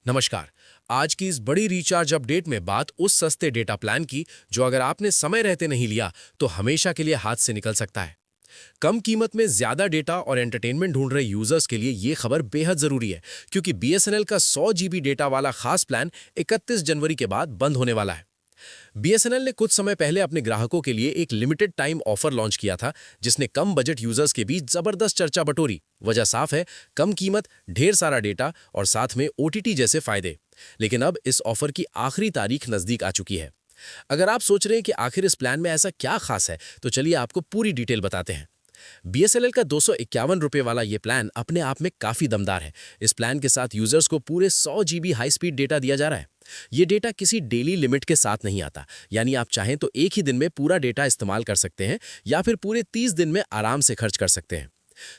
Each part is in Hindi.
नमस्कार। आज की इस बड़ी रिचार्ज अपडेट में बात उस सस्ते डेटा प्लान की जो अगर आपने समय रहते नहीं लिया तो हमेशा के लिए हाथ से निकल सकता है। कम कीमत में ज्यादा डेटा और एंटरटेनमेंट ढूंढ रहे यूजर्स के लिए ये खबर बेहद जरूरी है, क्योंकि बीएसएनएल का 100 जीबी डेटा वाला खास प्लान 31 जनवरी के बाद बंद होने वाला है। बीएसएनएल ने कुछ समय पहले अपने ग्राहकों के लिए एक लिमिटेड टाइम ऑफर लॉन्च किया था, जिसने कम बजट यूजर्स के बीच जबरदस्त चर्चा बटोरी। वजह साफ है, कम कीमत, ढेर सारा डेटा और साथ में ओटीटी जैसे फायदे। लेकिन अब इस ऑफर की आखिरी तारीख नजदीक आ चुकी है। अगर आप सोच रहे हैं कि आखिर इस प्लान में ऐसा क्या खास है, तो चलिए आपको पूरी डिटेल बताते हैं। बीएसएनएल का 251 रुपए वाला ये प्लान अपने आप में काफी दमदार है। इस प्लान के साथ यूजर्स को पूरे 100 जीबी हाई स्पीड डेटा दिया जा रहा है। ये डेटा किसी डेली लिमिट के साथ नहीं आता, यानी आप चाहें तो एक ही दिन में पूरा डेटा इस्तेमाल कर सकते हैं या फिर पूरे 30 दिन में आराम से खर्च कर सकते हैं।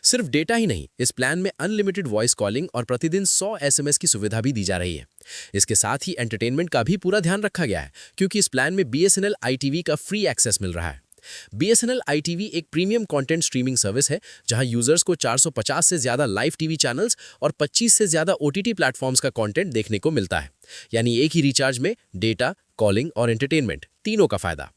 सिर्फ डेटा ही नहीं, इस प्लान में अनलिमिटेड वॉइस कॉलिंग और प्रतिदिन 100 एसएमएस की सुविधा भी दी जा रही है। इसके साथ ही एंटरटेनमेंट का भी पूरा ध्यान रखा गया है, क्योंकि इस प्लान में बीएसएनएल आईटीवी का फ्री एक्सेस मिल रहा है। बीएसएनएल आईटीवी एक प्रीमियम कंटेंट स्ट्रीमिंग सर्विस है, जहां यूजर्स को 450 से ज्यादा लाइव टीवी चैनल्स और 25 से ज्यादा ओटीटी प्लेटफॉर्म्स का कंटेंट देखने को मिलता है। यानी एक ही रिचार्ज में डेटा, कॉलिंग और एंटरटेनमेंट तीनों का फायदा।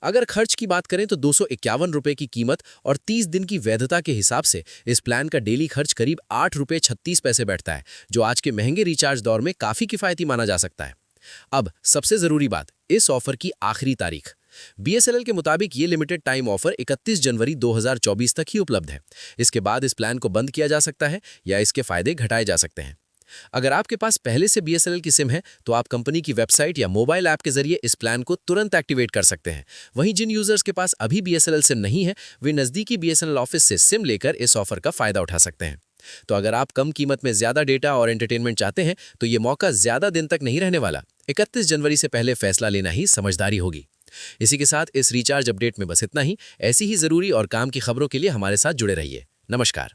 अगर खर्च की बात करें तो 251 रुपए की कीमत और 30 दिन की वैधता के हिसाब से इस प्लान का डेली खर्च करीब 8 रुपए 36 पैसे बैठता है, जो आज के महंगे रिचार्ज दौर में काफी किफायती माना जा सकता है। अब सबसे जरूरी बात, इस ऑफर की आखिरी तारीख। बीएसएनएल के मुताबिक ये लिमिटेड टाइम ऑफर 31 जनवरी 2024 तक ही उपलब्ध है। इसके बाद इस प्लान को बंद किया जा सकता है या इसके फायदे घटाए जा सकते हैं। अगर आपके पास पहले से बीएसएनएल की सिम है, तो आप कंपनी की वेबसाइट या मोबाइल ऐप के जरिए इस प्लान को तुरंत एक्टिवेट कर सकते हैं। वहीं जिन यूजर्स के पास अभी बीएसएनएल सिम नहीं है, वे नजदीकी बीएसएनएल ऑफिस से सिम लेकर इस ऑफर का फायदा उठा सकते हैं। तो अगर आप कम कीमत में ज्यादा डेटा और एंटरटेनमेंट चाहते हैं, तो ये मौका ज्यादा दिन तक नहीं रहने वाला। 31 जनवरी से पहले फैसला लेना ही समझदारी होगी। इसी के साथ इस रिचार्ज अपडेट में बस इतना ही। ऐसी ही जरूरी और काम की खबरों के लिए हमारे साथ जुड़े रहिए। नमस्कार।